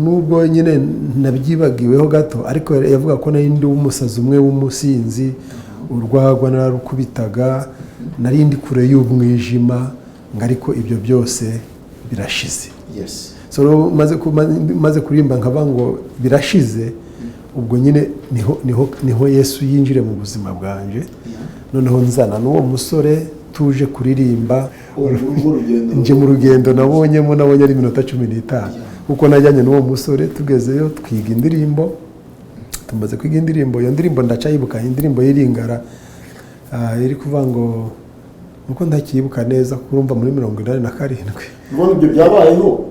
nubwo nyine nabyibagiweho gato ariko yavuga ko nari ndi umusazi umwe w'umusinzi urwagwa nararukubitaga nari ndi kure y'umwijima ngo ariko ibyo byose birashize. So maze kuririmba nkaba ngo birashize ubwo nyine niho Yesu yinjire mu buzima bwanje noneho nzana n'uwo musore tuje kuririmba nje mu rugendo nabonye ari minota 15 kuko najyanye n'uwo musore tugezeyo twiga indirimbo tumaze kwiga indirimbo iyo ndirimbo ndacayibuka indirimbo yiringara iri kuvuga ngo nuko ndakiyibuka neza kurumva muri 87 ubona ibyo byabayeho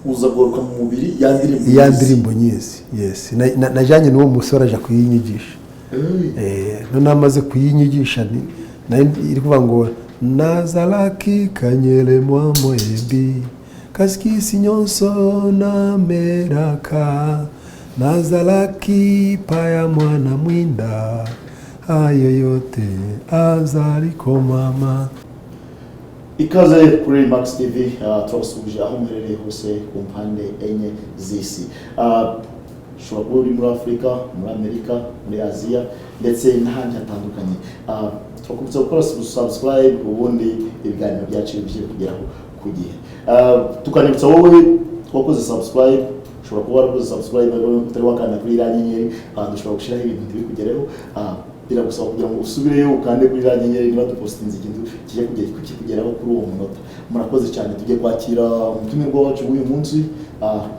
uza guruka mu mubiri ya ndirimbo nyezi. Yes najyanye n'uwo musore aje kuyinyigisha none amaze kuyinyigisha iri kuvuga ngo nazalaki kanyele mwa moyebi kaskisi nyonso na meraka nazalaki paya mwana mwinda ayo yote azaliko mama. Ikaze kuri Max TV turabasubije aho muherereye hose ku mpande enye z'isi. Ushobora kuba uri muri Afurika, muri Amerika, muri Aziya ndetse n'ahandi hatandukanye. Turakubutsa gukora subscribe ubundi ibiganiro byacu bigiye kugeraho ku gihe. Tukanibutsa wowe wakoze subscribe, ushobora kuba warakoze subscribe utari wakanda kuri iriya nyenyeri dushobora gushyiraho ibintu ntibikugereho. Biragusaba kugira ngo usubireyo ukande kuri iriya nyenyeri niba dupostinze ikintu kijye kugeraho kuri uwo munota. Murakoze cyane. Tugiye kwakira umutumirwa wacu w'uyu munsi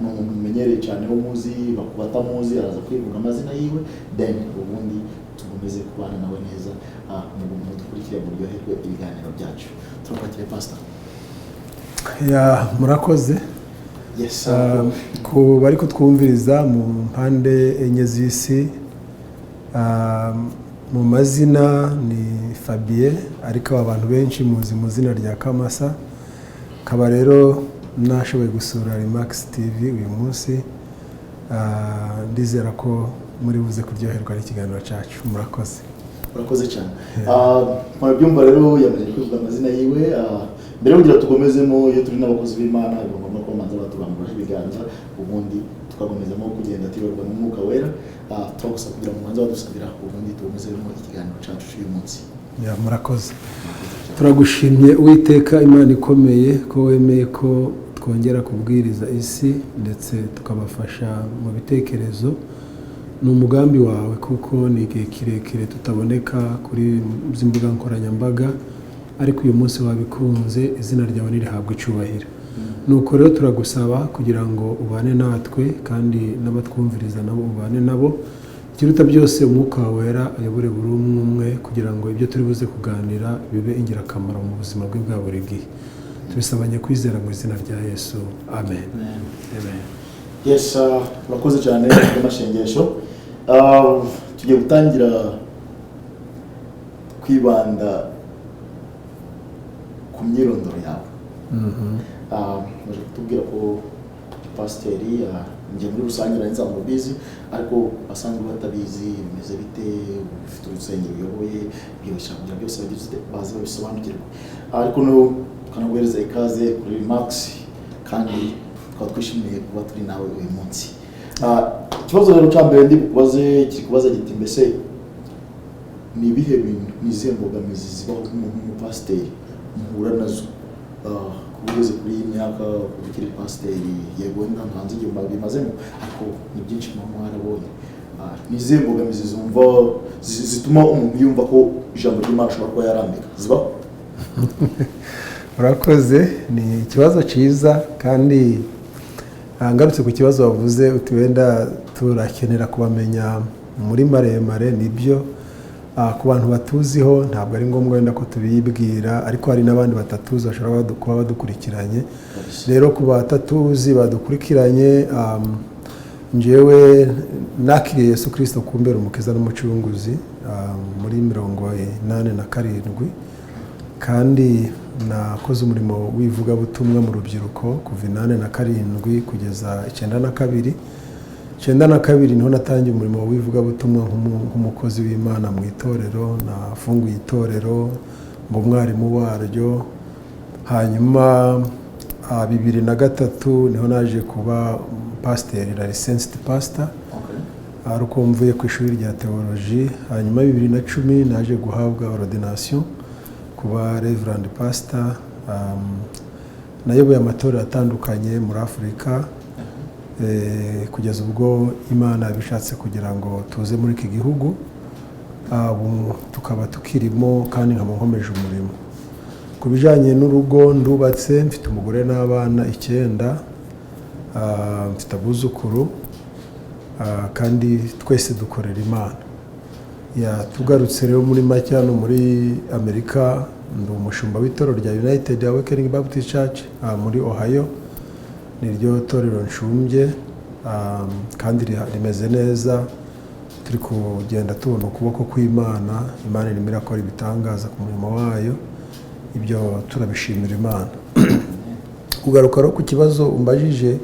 ni umuntu umenyereye cyane wo muzi batamuzi araza kwivuga amazina yiwe then ubundi tugomeze kubana nawe neza mu dukurikire buryoherwe ibiganiro byacu. Turakwakira pastor. Murakoze. Ku bari kutwumviriza mu mpande enye z'isi mu mazina ni Fabien ariko abantu benshi muzi mu zina rya Kamasa. Kaba rero nashoboye gusura Max TV uyu munsi ndizera ko muri buze kuryoherwa n'ikiganiro cyacu. Murakoze cyane. Murabyumva rero yamaze kuvuga amazina yiwe mbere kugira tugomezemo iyo turi n'abakozi b'Imana bagomba ko manza batubangura ibiganza ubundi tukagomezamo kugenda tiyorwa n'umwuka wera. Turagusaba kugira ngo manza badusabira ubundi tugomezemo ikiganiro cyacu cy'uyu munsi. Murakoze. Turagushimye Uwiteka Imana ikomeye ko wemeye ko twongera kubwiriza isi ndetse tukabafasha mu bitekerezo. Ni umugambi wawe kuko ni igihe kirekire tutaboneka kuri zimbuga nkoranyambaga ariko uyu munsi wabikunze izina ryawe nirihabwa icubahiro. Nuko rero turagusaba kugira ngo ubane natwe kandi n'abatwumviriza nabo ubane nabo. Ikiruta byose umwuka wera ayobore buri umwe kugira ngo ibyo turi buze kuganira bibe ingirakamaro mu buzima bwe bwa buri gihe. Tubisabanye kwizera mu izina rya Yesu. Amen. Yes, murakoze cyane n'amashengesho. Tugiye gutangira kwibanda ku myirondoro yawe. Nje kutubwira ko pasiteri nje muri rusange narinza mu bizi ariko asanzwe batabizi bimeze bite ufite urusengero uyoboye byosha kugira byose bazi babisobanukirwa. Ariko no kanaguhereza ikaze kuri Max kandi twishimiye kuba turi nawe uyu munsi. Ikibazo rero cyambere ndi kubaze kikubaza giti mbese ni ibihe bintu nizihe mbogamizi zibaho mu pasiteri muhura nazo kugeze kuri imyaka kuri pasiteri yego ntanze igihe mbabimazemo ariko ni byinshi mu mwarabonye. Nizihe mbogamizi zumva zituma umuntu yumva ko ijambo ry'Imana ashobora kuba yarambika zibaho? Urakoze. Ni ikibazo cyiza kandi ngarutse ku kibazo wavuze uti wenda turakenera kubamenya muri maremare. Nibyo ku bantu batuziho ntabwo ari ngombwa wenda ko tubibwira ariko hari n'abandi batatuzi bashobora kuba badukurikiranye. Rero ku batatuzi badukurikiranye njyewe nakiriye Yesu Kristo kumbera umukiza n'umucunguzi muri 87 kandi nakoze umurimo w'ivugabutumwa mu rubyiruko kuva 87 kugeza 92 niho natangiye umurimo w'ivugabutumwa nk'umukozi w'Imana mu itorero. Nafunguye itorero mba umwarimu waryo hanyuma 2003 niho naje kuba pasiteri na licensed pastor, ari uko mvuye ku ishuri rya theology. Hanyuma 2010 naje guhabwa ordination kuba reverend pastor. Nayoboye amatorero atandukanye muri Afurika kugeza ubwo Imana bishatse kugira ngo tuze muri iki gihugu, tukaba tukirimo kandi nkaba nkomeje umurimo. Ku bijyanye n'urugo ndubatse, mfite umugore n'abana 9, mfite abuzukuru, kandi twese dukorera Imana. Tugarutse rero muri make hano muri Amerika, ndi umushumba w'itorero rya United Awakening Baptist Church muri Ohio. Niryo torero nshumbye, kandi rimeze neza. Turi kugenda tubona ukuboko kw'Imana. Imana irimo irakora ibitangaza ku murimo wayo, ibyo turabishimira Imana. Kugaruka rero ku kibazo umbajije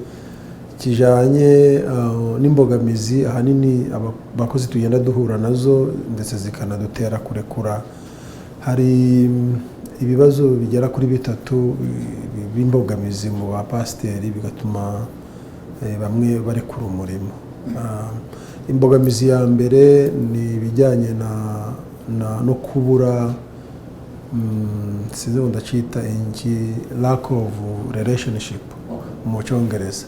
kijanye n'imbogamizi ahanini abakozi tugenda duhura nazo ndetse zikanadutera kurekura, hari ibibazo bigera kuri 3 b'imbogamizi mu bapasiteri bigatuma bamwe barekura umurimo. Imbogamizi ya mbere ni ibijyanye no kubura, sinzi ndacita lack of relationship mu Cyongereza.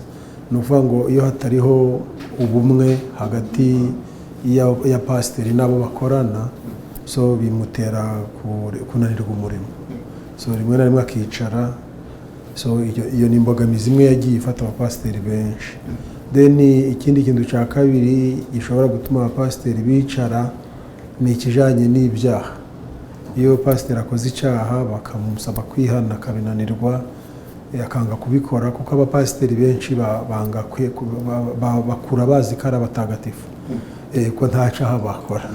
Ni ukuvuga ngo iyo hatariho ubumwe hagati ya pasiteri n'abo bakorana, so bimutera kunanirwa umurimo, so rimwe na rimwe akicara. So iyo ni imbogamizi imwe yagiye ifata abapasiteri benshi. Then ikindi kintu cya kabiri gishobora gutuma abapasiteri bicara ni ikijanye n'ibyaha. Iyo pasiteri akoze icyaha bakamusaba kwihana akabinanirwa, akanga kubikora, kuko abapasiteri benshi bakura bazi ko ari abatagatifu, ko nta cyaha bakora.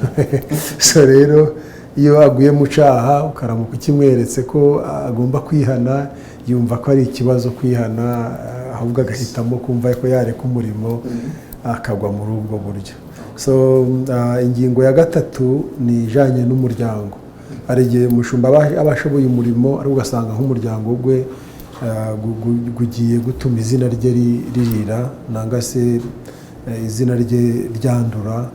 So rero iyo aguye mu cyaha ukaramuka ukimweretse ko agomba kwihana, yumva ko ari ikibazo kwihana, ahubwo agahitamo kumva ko yareka umurimo akagwa muri ubwo buryo. So ingingo ya 3 ni ijanye n'umuryango. Hari igihe umushumba abashoboye umurimo ari ugasanga nk'umuryango gwe gugiye gutuma izina rye ririra, nanga se izina rye ryandura,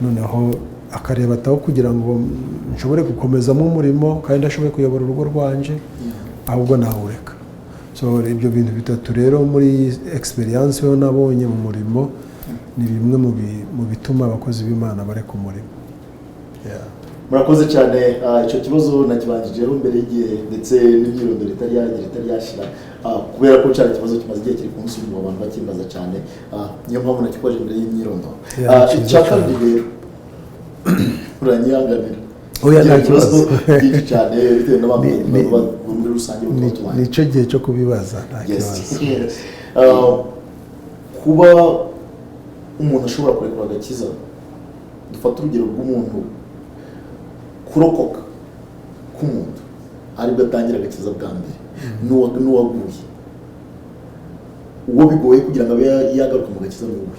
noneho akareba ataho kugira ngo nshobore gukomezamo umurimo kandi ashoboye kuyobora urugo rwanje, ahubwo nawureka. So ibyo bintu 3 rero muri experience yo nabonye mu murimo ni bimwe mu bituma abakozi b'Imana bareka umurimo. Murakoze cyane. Icyo kibazo nakibanjijeho mbere y'igihe ndetse n'imyirondoro itari yashira, kubera ko cyari ikibazo kimaze igihe kiri kumusubira abantu bakimbaza cyane, niyo mpamvu nakikoje mbere y'imyirondoro. Icya kabiri uranyihanganira, nta kibazo byinshi cyane bitewe n'abantu muri rusange. Nicyo gihe cyo kubibaza, nta kibazo. Kuba umuntu ashobora kurekura agakiza, dufata urugero rw'umuntu kurokoka k'umuntu aribwo atangira agakiza bwa mbere n'uwaguye, uwo bigoye kugira ngo abe yagaruka mu gakiza n'uwe.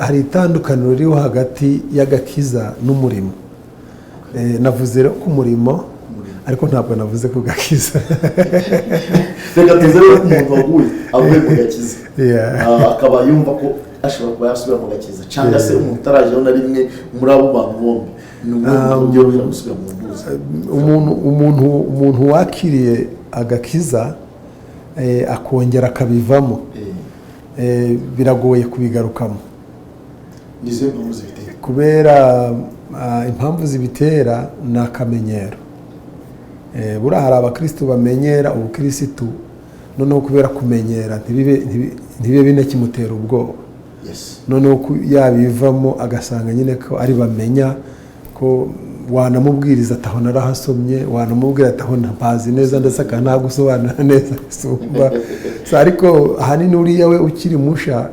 Hari itandukaniro ririho hagati y'agakiza n'umurimo. Navuze ko umurimo, ariko ntabwo navuze ko gakiza. Reka tuze rero ku muntu waguye avuye mu gakiza, akaba yumva ko ashobora kuba yasubira mu gakiza, cyangwa se umuntu utarajeho na rimwe muri abo bantu bombi n'uburyo gusubira mu nduzi. Umuntu wakiriye agakiza akongera akabivamo, biragoye kubigarukamo. Nizo mpamvu zibitera? Kubera impamvu zibitera ni akamenyero. Buriya hari abakristo bamenyera ubukristo, noneho kubera kumenyera ntibibe binakimutera ubwoba. Noneho yabivamo agasanga nyine ko ari bamenya ko wanamubwiriza ataho narahasomye, wanamubwira ataho ntapazi neza ndetse akanagusobanura neza isumba. Ariko ahanini uriya we ukiri musha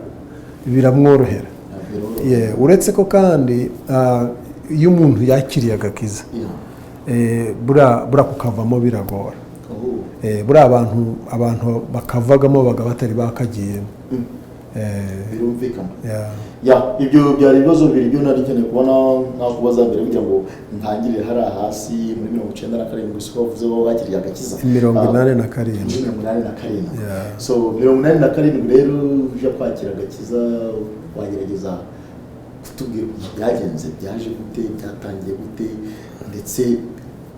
biramworohera. Uretse ko kandi iyo umuntu yakiriye agakiza, buriya kukavamo biragora. Buriya abantu bakavagamo baga batari bakagiyemo. birumvikana. Ibyo byari ibibazo bibiri byo nari nkeneye kubona nakubaza mbere kugira ngo ntangirire hari hasi muri 97 siko bavuze bo bakiriye agakiza 87. So 87 rero uje kwakira agakiza wagerageza kutubwira byagenze byaje gute byatangiye gute ndetse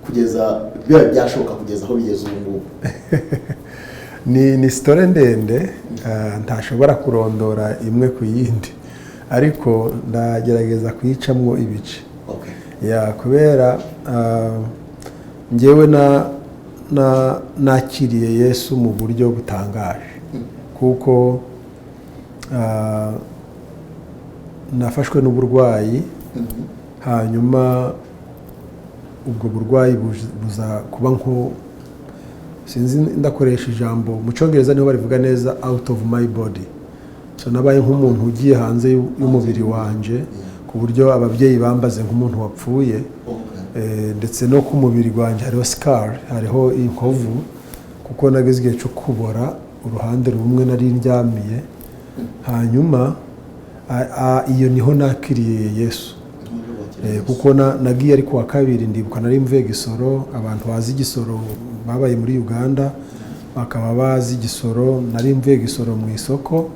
kugeza biba byashoboka kugeza aho bigeze ubu ngubu. ni story ndende ntashobora kurondora imwe ku yindi ariko ndagerageza kuyicamwo ibice. Kubera njyewe nakiriye Yesu mu buryo butangaje kuko nafashwe n'uburwayi hanyuma ubwo burwayi buza kuba nko sinzi ndakoresha ijambo mu cyongereza niho barivuga neza out of my body. So nabaye nk'umuntu ugiye hanze y'umubiri wanje ku buryo ababyeyi bambaze nk'umuntu wapfuye ndetse no ku mubiri wanje hariho scar hariho inkovu kuko nageze igihe cyo kubora uruhande rumwe nari ndyamiye hanyuma iyo niho nakiriye Yesu. Kuko nagiye ari kuwa kabiri ndibuka nari mvuye Gisoro, abantu bazi Gisoro babaye muri Uganda bakaba bazi Gisoro, nari mvuye Gisoro mu isoko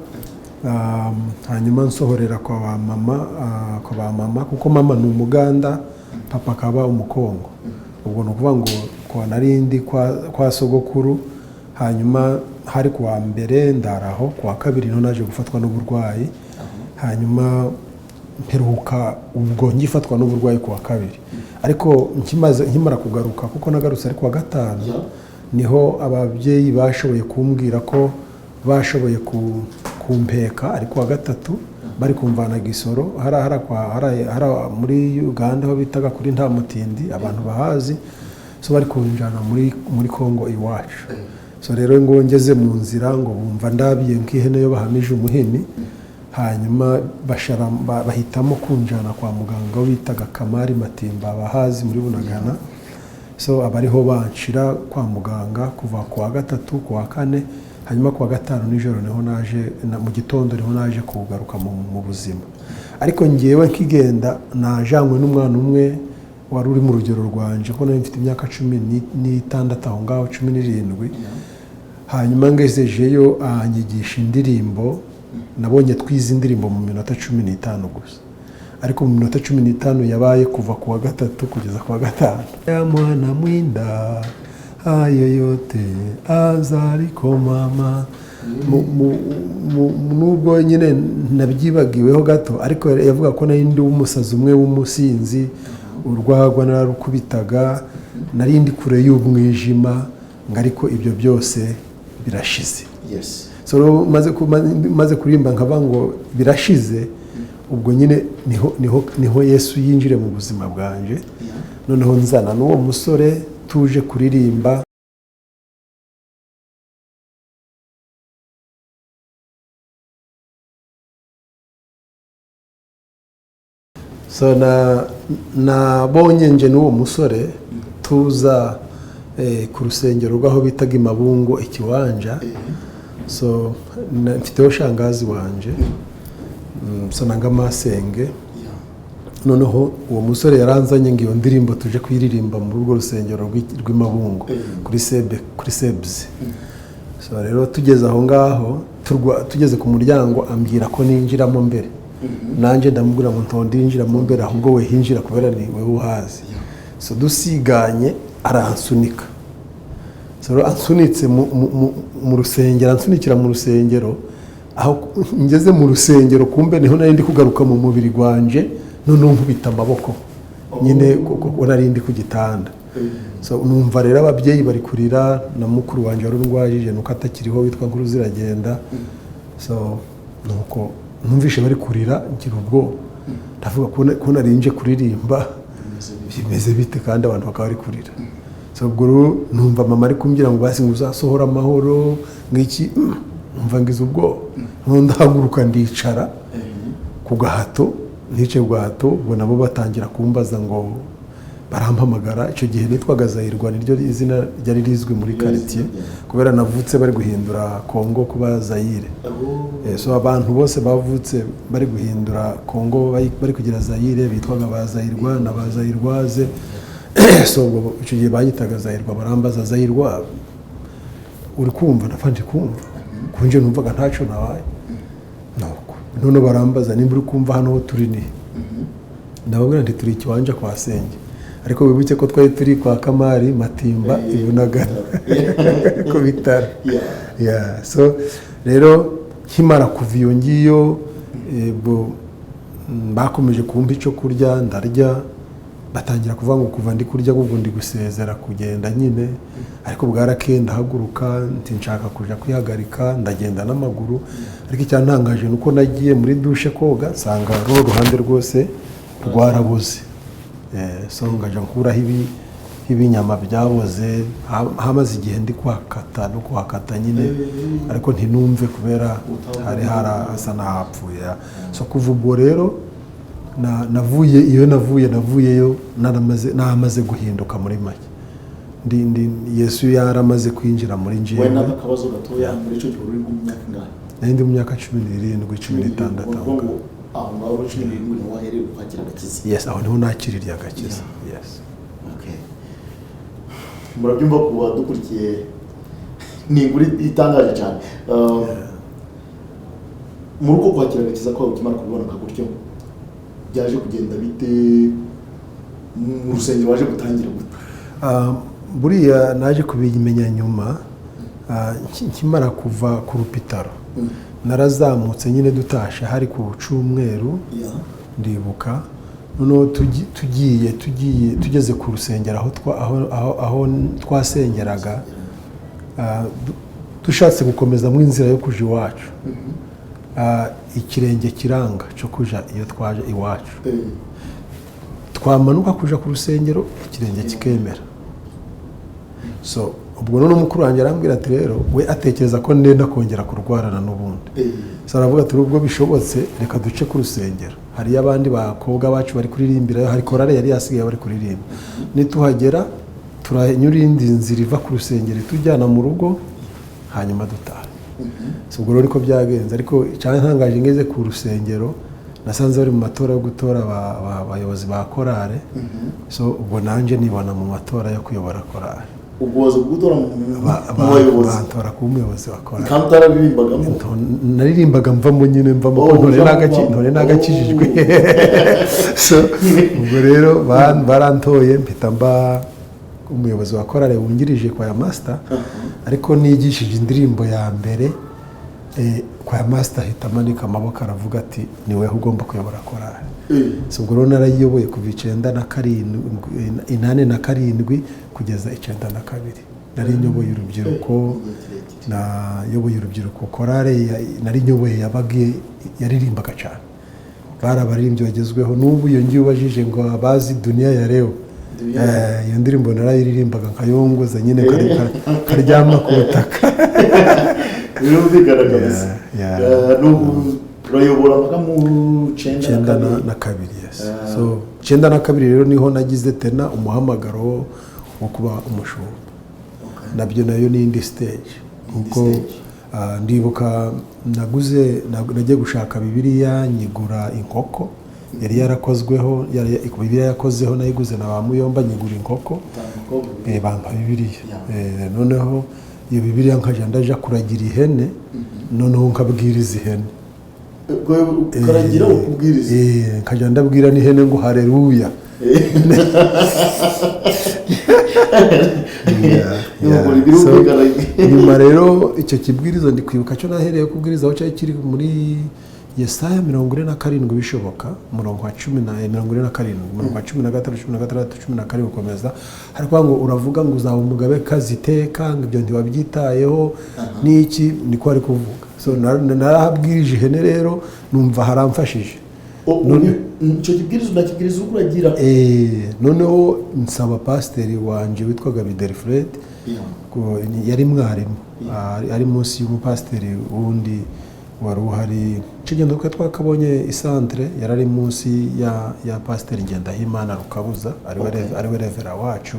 hanyuma nsohorera kwa mama kuko mama ni Umuganda papa akaba Umukongo. Ubwo ni ukuvuga ngo kwa narindi kwa sogokuru hanyuma hari kuwa mbere ndaraho kuwa kabiri no naje gufatwa n'uburwayi hanyuma mperuka ubwo ngifatwa n'uburwayi kuwa kabiri ariko nkimara kugaruka kuko nagarutse ari kuwa gatanu niho ababyeyi bashoboye kumbwira ko bashoboye kumpeka ari kuwa gatatu bari kumvana Gisoro hara muri Uganda aho bitaga kuri nta mutindi abantu bahazi, so bari kunjana muri Kongo iwacu. So rero ngo ngeze mu nzira ngo bumva ndabiye nk'ihene yo bahamije umuhini hanyuma bahitamo kunjana kwa muganga witaga Kamari Matimba bahazi muri Bunagana. So abariho banshira kwa muganga kuva kuwa gatatu kuwa kane hanyuma kuwa gatanu nijoro niho naje mu gitondo niho naje kugaruka mu buzima. Ariko ngiyewe nkigenda najanywe n'umwana umwe wari uri mu rugero rwanje ko nari mfite imyaka 16 aho ngaho 17 hanyuma ngezejeyo anyigisha indirimbo. Nabonye twize indirimbo mu minota 15 gusa ariko mu minota 15 yabaye kuva kuwa gatatu kugeza kuwa gatanu. Ya mwana mwinda ayo yote azariko mama nubwo nyine nabyibagiweho gato ariko yavuga ko nari ndi umusazi umwe w'umusinzi urwagwa nararukubitaga nari ndi kure y'umwijima ariko ibyo byose birashize. So maze kurimba nkaba ngo birashize ubwo nyine niho Yesu yinjire mu buzima bwanje noneho nzana n'uwo musore tuje kuririmba. So nabonye nje n'uwo musore tuza ku rusengero rw'aho bitaga Imabungo Ikiwanja. So mfiteho shangazi wanje so nanga masenge noneho uwo musore yaranzanye ngo iyo ndirimbo tuje kwiririmba mu rugo rusengero rw'Imabungo kuri Sebs. So rero tugeze aho ngaho tugeze ku muryango ambwira ko ninjiramo mbere nanje ndamubwira ngo ntondinjiramo mbere ahubwo we hinjira kubera ni we uhazi. So dusiganye aransunika. So ansunitse mu rusengero ansunikira mu rusengero aho ngeze mu rusengero kumbe niho nari ndi kugaruka mu mubiri gwanje none nkubita amaboko nyine kuko nari ndi ku gitanda. So numva rero ababyeyi bari kurira na mukuru wanje wari ndwajije nuko atakiriho witwa Nkuru Ziragenda. So nuko numvishe bari kurira ngira ubwo ndavuga ko narinje kuririmba bimeze bite kandi abantu bakaba bari kurira. So ubwo numva mama ari kumbwira ngo basi nguzasohora amahoro ngiki numva ngize ubwo ndahaguruka ndicara ku gahato nice gahato ubwo nabo batangira kumbaza ngo barampamagara. Icyo gihe nitwaga Zahirwa, niryo izina ryari rizwi muri quartier kubera navutse bari guhindura Kongo kuba Zaire. So abantu bose bavutse bari guhindura Kongo bari kugira Zaire bitwaga ba Zahirwa na ba Zahirwaze. So icyo gihe banyitaga Zahirwa, barambaza Zahirwa uri kumva? Nafanje kumva kunje numvaga ntaco nabaye nuko none barambaza nimba uri kumva hano ho turi ni ndababwira nti turi ikiwanja kwa Senge, ariko wibuke ko twari turi kwa Kamari Matimba Ibunagana ku bitaro. So rero nkimara kuva iyo ngiyo bakomeje kumpa icyo kurya ndarya, batangira kuvuga ngo kuva ndi kurya ahubwo ndi gusezera kugenda nyine, ariko bwarakenda haguruka nti nshaka kuja kwihagarika, ndagenda n'amaguru. Ariko icyantangaje nuko nagiye muri dushe koga nsanga ruhande rwose rwarabuze. So ngaje nkuraho ibinyama byaboze, hamaze igihe ndi kuhakata nyine, ariko ntinumve kubera hari harasa n'ahapfuye. So kuva ubwo rero navuyeyo naramaze guhinduka muri make. Yesu yaramaze kwinjira muri njyewe. Wenda akabazo gatoya muri icyo gihe uri mu myaka ingana? Ndi mu myaka 17, 16. Aho ngaho 17 niho wahereye kwakira agakiza? Yes, aho niho nakiririye agakiza. Yes. Okay. Murabyumva kuba dukurikiye ni inkuru itangaje cyane. Muri uko kwakira agakiza ko ukimara kubibona kagutyo byaje kugenda bite? Mu rusengero waje gutangira gute? Buriya naje kubimenya nyuma, nkimara kuva ku rupitaro narazamutse nyine dutasha hari ku Cyumweru, ndibuka noneho tugeze ku rusengero aho twasengeraga, dushatse gukomeza mu inzira yo kuja iwacu. Ikirenge kiranga cyo kuja iyo twaje iwacu. Twamanuka kuja ku rusengero ikirenge kikemera. So ubwo none umukuru wanjye arambwira ati rero we atekereza ko ndenda kongera kurwarana n'ubundi. So aravuga ati ubwo bishobotse reka duce ku rusengero, hari abandi bakobwa bacu bari kuririmbira, hari korale yari yasigaye bari kuririmba, nituhagera turanyura indi nzira iva ku rusengero tujyana mu rugo hanyuma dutaha. So ubwo rero ko byagenze, ariko cyane ntangaje ngeze ku rusengero nasanze bari mu matora yo gutora abayobozi ba korale. So ubwo nanje nibona mu matora yo kuyobora korale. Ubwo wazo gutora mu bayobozi? Batora ku muyobozi wa korale. Kandi utaririmbaga? Naririmbaga mvamo nyine mvamo ntore nagakijijwe. So ubwo rero barantoye mpita mba umuyobozi wa korale wungirije kwa ya master, ariko nigishije indirimbo ya mbere kwa ya master hita manika amaboko aravuga ati niwe ugomba kuyobora korale. So ubwo rero narayiyoboye kuva 87 kugeza 92. Nari nyoboye urubyiruko, nayoboye urubyiruko. Korale nari nyoboye yabagiye yaririmbaga cyane, barabaririmbye bagezweho. N'ubu iyo ngiye ubajije ngo abazi dunia ya leo, iyo ndirimbo narayiririmbaga nkayongoza nyine karyama ku butaka. Birumvikana. N'ubu urayobora mpaka mu 92. Yes. So 92 rero niho nagize tena umuhamagaro wo kuba umushumba. Nabyo nayo ni indi stage, kuko ndibuka nagiye gushaka Bibiliya nyigura inkoko yari yarakozweho, Bibiliya yakozeho nayiguze na bamuyomba nyigura inkoko, bampa Bibiliya. Noneho iyo Bibiliya nkaje ndaja kuragira ihene, noneho nkabwiriza ihene. Karagira ukubwiriza? Nkaje ndabwira n'ihene ngo haleluya. Nyuma rero icyo kibwirizo ndi kwibuka cyo nahereye kubwiriza aho cyari kiri muri Yesaya 47 bishoboka, murongo wa 10 na 47, murongo wa 13, 16, 17 gukomeza. Hariko ngo uravuga ngo uzaba umugabe kaziteka, ngo ibyo ntiwabyitayeho niki, niko ari kuvuga. So narahabwirije ihene rero numva haramfashije. Icyo kibwirizo nakibwiriza ukuragira? Noneho nsaba pasiteri wanje witwaga Bidelfred, yari mwarimu, ari munsi y'umupasiteri wundi wari uhari kigendo twe twakabonye isantre yarari munsi ya Pasiteri Ngendahimana Rukabuza ariwe revera wacu.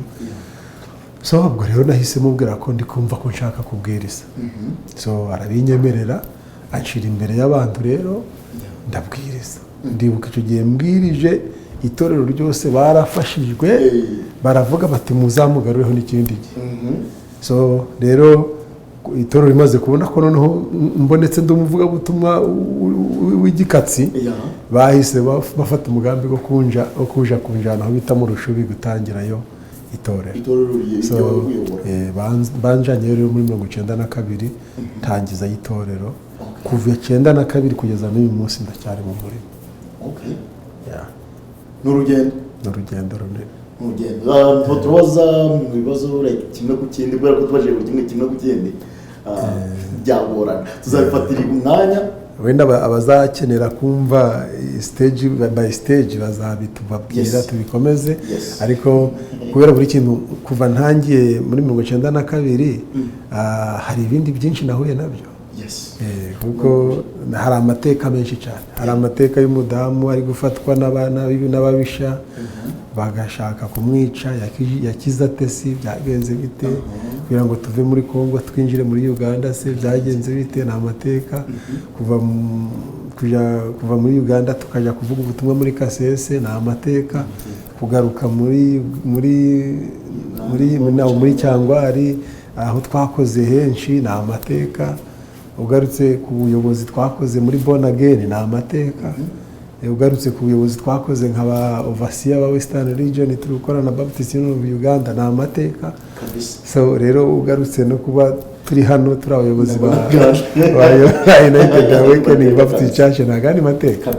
So ubwo rero nahise mubwira ko ndi kumva ko nshaka kubwiriza. So arabinyemerera acira imbere y'abantu rero ndabwiriza. Ndibuka icyo gihe mbwirije itorero ryose barafashijwe baravuga bati muzamugarureho n'ikindi gihe. So rero itorero rimaze kubona ko noneho mbonetse ndumuvuga butumwa w'igikatsi bahise bafata umugambi wo kuja kunjana aho bita mu Rushubi gutangirayo itorero. So banjanye rero muri 1992 tangiza itorero kuva 1992 kugeza n'uyu munsi ndacyari mu murimo. Okay. Yeah. N'urugendo runini. Tubaza mu bibazo kimwe ku kindi kubera ko twaje kimwe ku kindi byagorana. Tuzabifatira umwanya wenda abazakenera kumva stage by stage bazabitubabwira tubikomeze. Ariko kubera buri kintu kuva ntangiye muri 1992 hari ibindi byinshi nahuye nabyo. Kuko hari amateka menshi cyane. Hari amateka y'umudamu ari gufatwa n'ababisha bagashaka kumwica yakiza tesi byagenze bite kugira ngo tuve muri Kongo twinjire muri Uganda se byagenze bite. Na amateka kuva muri Uganda tukaja kuvuga ubutumwa muri Kasese. Na amateka kugaruka muri Cyangwari aho twakoze henshi. Na amateka ugarutse ku buyobozi twakoze muri Born Again. Na amateka ugarutse ku buyobozi twakoze nk'aba overseer ba Western Region turi gukora na Baptist Union of Uganda. Na amateka so rero ugarutse no kuba turi hano turi abayobozi ba United Awakening Baptist Church nagani mateka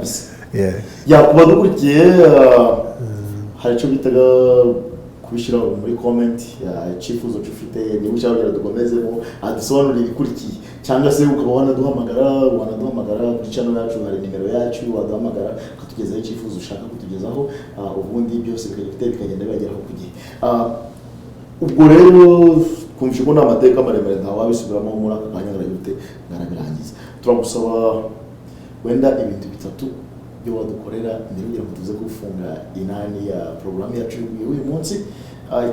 kuba dukurikiye hari icyo bitaga kubishyira muri comment icyifuzo ufite niba ushaka dukomezemo adusobanurire ibikurikiye cyangwa se ukaba wanaduhamagara kuri channel yacu hari nimero yacu waduhamagara ukatugezaho icyifuzo ushaka kutugezaho ubundi byose bikagenda bibageraho ku gihe. Ubwo rero kumvisha ko n'amateka maremare ntawabisubiramo muri aka kanya ngarabirangiza. Turagusaba wenda ibintu bitatu byo wadukorera mbere kugira ngo tuze gufunga inani ya program yacu y'uyu munsi.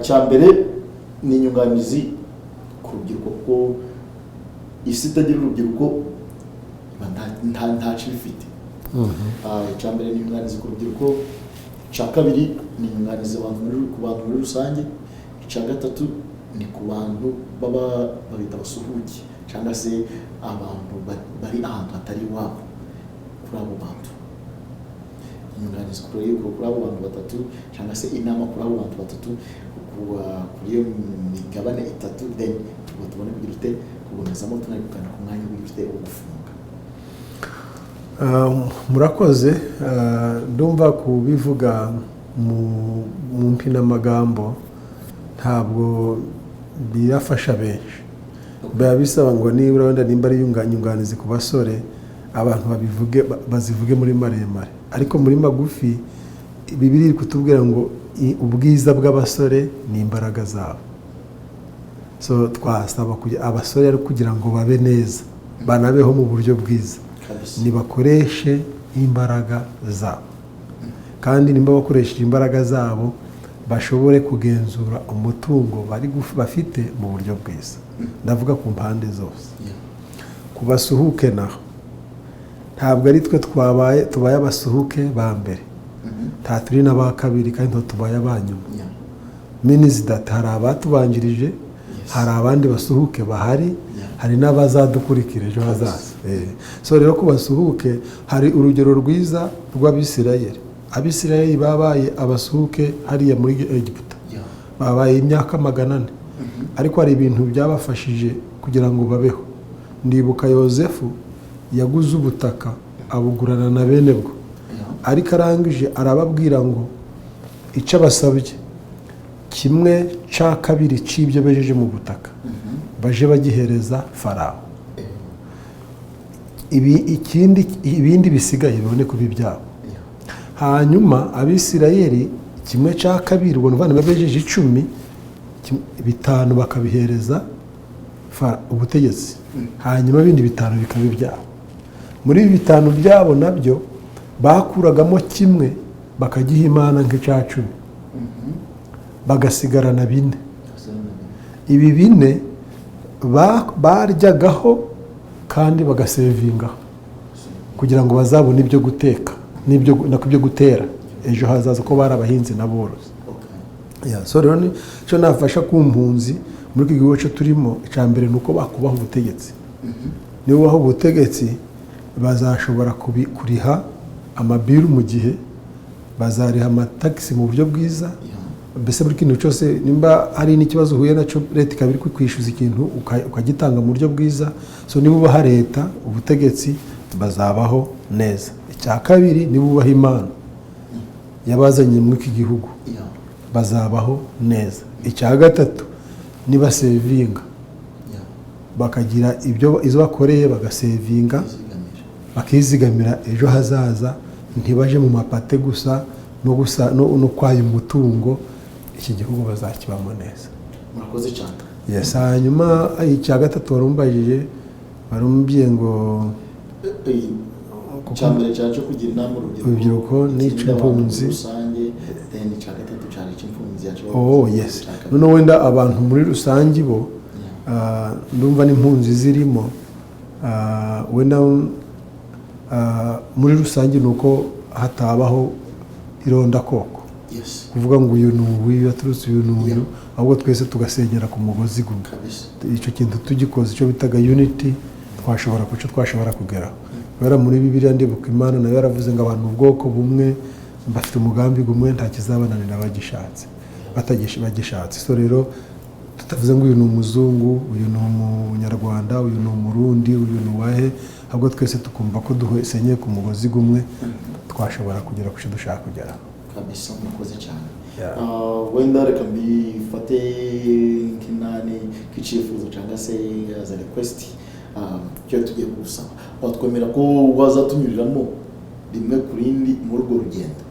Icya mbere ni inyunganizi ku rubyiruko ko isi itagira urubyiruko ntacu bifite. Icya mbere ni inyunganizi ku rubyiruko. Icya kabiri ni inyunganizi ku bantu muri rusange. Icya gatatu ni ku bantu babita abasuhuke cyangwa se abantu bari ahantu hatari iwabo. Kuri abo bantu inyunganizi kuri abo bantu batatu cyangwa se inama kuri abo bantu batatu kuri iyo migabane itatu then tubone kugira ute kubonezamo tunabikana ku mwanya kugira ute wo gufunga. Murakoze. Ndumva kubivuga mu mpinamagambo ntabwo birafasha benshi. Biba bisaba ngo nibura wenda nimba ari inyunganizi ku basore abantu bazivuge muri maremare, ariko muri magufi Bibiliya iri kutubwira ngo ubwiza bw'abasore ni imbaraga zabo. So twasaba abasore ari kugira ngo babe neza banabeho mu buryo bwiza nibakoreshe imbaraga zabo, kandi nimba bakoresheje imbaraga zabo bashobore kugenzura umutungo bafite mu buryo bwiza. Ndavuga ku mpande zose. Kubasuhuke naho ntabwo ari twe tubaye abasuhuke ba mbere, nta turi n'aba kabiri kandi nto tubaye abanyuma. Means that hari abatubanjirije, hari abandi basuhuke bahari, hari n'abazadukurikira ejo hazaza. So rero kubasuhuke hari urugero rwiza rw'Abisirayeli. Abisirayeli babaye abasuhuke hariya muri Egiputa, babaye imyaka 400, ariko hari ibintu byabafashije kugira ngo babeho. Ndibuka Yozefu yaguze ubutaka abugurana na bene bwo, ariko arangije arababwira ngo icyo basabye 1/2 cy'ibyo bejeje mu butaka baje bagihereza Farawo, ibindi bisigaye bibone kuba ibyabo. Hanyuma Abisirayeli 1/2 ubwo n'abana babejeje 10, 5 bakabihereza ubutegetsi, hanyuma ibindi 5 bikaba ibyabo. muri ibi 5 byabo nabyo bakuragamo kimwe bakagiha Imana nk'icya 10 bagasigarana 4. Ibi 4 baryagaho kandi bagasevingaho kugira ngo bazabone ibyo guteka n'ibyo gutera ejo hazaza ko bari abahinzi n'aborozi. So rero nicyo nafasha ku mpunzi muri iki gihugu cyo turimo, icya mbere ni uko bakubaha ubutegetsi. Niba ubaha ubutegetsi bazashobora kuriha amabiru mu gihe, bazariha amatagisi mu buryo bwiza, mbese buri kintu cyose nimba hari n'ikibazo uhuye nacyo leta ikaba iri kwishyuza ikintu ukagitanga mu buryo bwiza. So niba ubaha leta ubutegetsi bazabaho neza. Icya kabiri, niba ubaha Imana yabazanye muri iki gihugu bazabaho neza. Icya gatatu, niba sevinga bakagira izo bakoreye bagasevinga bakizigamira ejo hazaza, ntibaje mu mapate gusa no kwaya umutungo, iki gihugu bazakibamo neza. Murakoze cyane. Yes, hanyuma icya gatatu barumbye ngo cyambere cyaje kugira inama urubyiruko n'impunzi rusange, icya gatatu cyane cy'impunzi yacu. Yes, none wenda abantu muri rusange bo ndumva n'impunzi zirimo, wenda muri rusange ni uko hatabaho ironda koko, kuvuga ngo uyu ni uyu yaturutse uyu ni uyu, ahubwo twese tugasenyera ku mugozi gumwe. Icyo kintu tugikoze icyo bitaga unity twashobora kugeraho. Kubera muri Bibiliya ndibuka Imana nayo yaravuze ngo abantu ubwoko bumwe bafite umugambi gumwe nta kizabananira bagishatse. So rero tutavuze ngo uyu ni umuzungu, uyu ni umunyarwanda, uyu ni umurundi, uyu ni uwahe, ahubwo twese tukumva ko dusenyeye ku mugozi gumwe twashobora kugera ku cyo dushaka kugeraho. Kabisa, murakoze cyane. Wenda reka mbifate nk'inani k'icyifuzo cyangwa se as a request cyo tugiye gusaba. Watwemera ko wazatunyuriramo rimwe ku rindi muri urwo rugendo?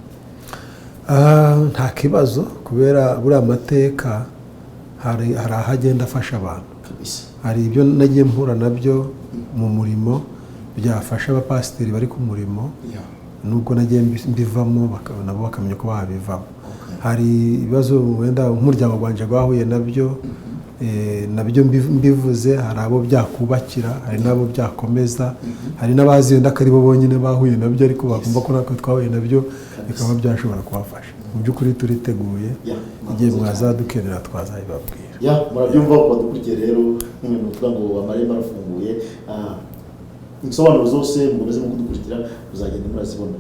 Nta kibazo, kubera buriya amateka hari aho agenda afasha abantu. Hari ibyo nagiye mpura nabyo mu murimo byafasha abapasiteri bari ku murimo, nubwo nagiye mbivamo nabo bakamenya ko babivamo. Hari ibibazo wenda umuryango wanje gwahuye nabyo, nabyo mbivuze, hari abo byakubakira, hari nabo byakomeza, hari n'abazi wenda kari bo bonyine bahuye nabyo ariko bakumva ko natwe twahuye nabyo bikaba byashobora kubafasha. Mu by'ukuri turiteguye, igihe mwazadukenera twazabibabwira. Murabyumva ko badukurikiye rero, nk'umuntu uvuga ngo amarembo arafunguye, insobanuro zose mukomeze mu kudukurikira muzagenda murazibona.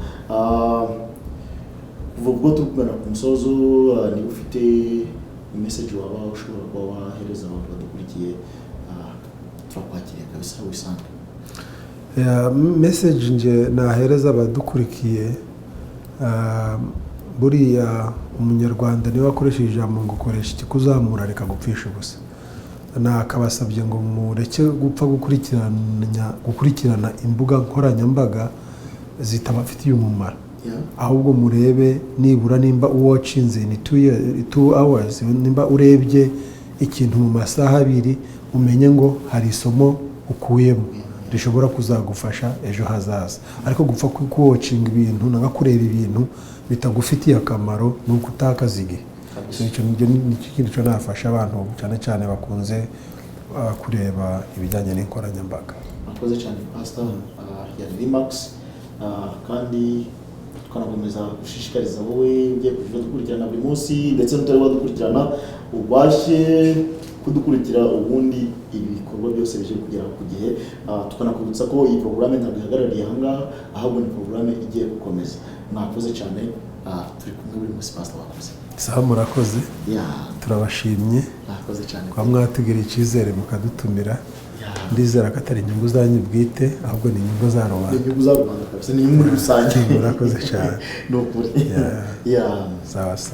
Kuva ubwo tugana ku musozo, niba ufite message waba ushobora kuba wahereza abantu badukurikiye, turakwakiriye kabisa wisanzwe. Message nje nahereza abadukurikiye, buriya umunyarwanda niwe wakoresheje ijambo ngo koresha ikikuzamura reka gupfisha ubusa. Nakabasabye ngo mureke gupfa gukurikirana imbuga nkoranyambaga zitabafitiye umumaro, ahubwo murebe nibura nimba watchinze ni 2 hours, nimba urebye ikintu mu masaha 2 umenye ngo hari isomo ukuyemo rishobora kuzagufasha ejo hazaza. Ariko gupfa watching ibintu nanga kureba ibintu bitagufitiye akamaro nuko utakaza igihe. Icyo ni ikintu cyo nafasha abantu cyane cyane bakunze kureba ibijyanye n'inkoranyambaga. Murakoze cyane Pastor ya Remax, kandi tukanakomeza gushishikariza wowe ugiye kujya dukurikirana buri munsi, ndetse n'utari wadukurikirana ubashe kudukurikira ubundi ibikorwa byose bije kugera ku gihe. Tukanakubutsa ko iyi programme ntabwo ihagarariye ahangaha, ahubwo ni programme igiye gukomeza. Mwakoze cyane, turi kumwe buri munsi Pastor wakoze. Sawa, murakoze. Turabashimye. Mwakoze cyane kwa mwatugiriye icyizere mukadutumira. Ndizera ko atari inyungu zanyu bwite, ahubwo ni inyungu za rubanda. Inyungu za rubanda kabisa, ni inyungu rusange. Murakoze cyane. Ni ukuri. Sawa sawa.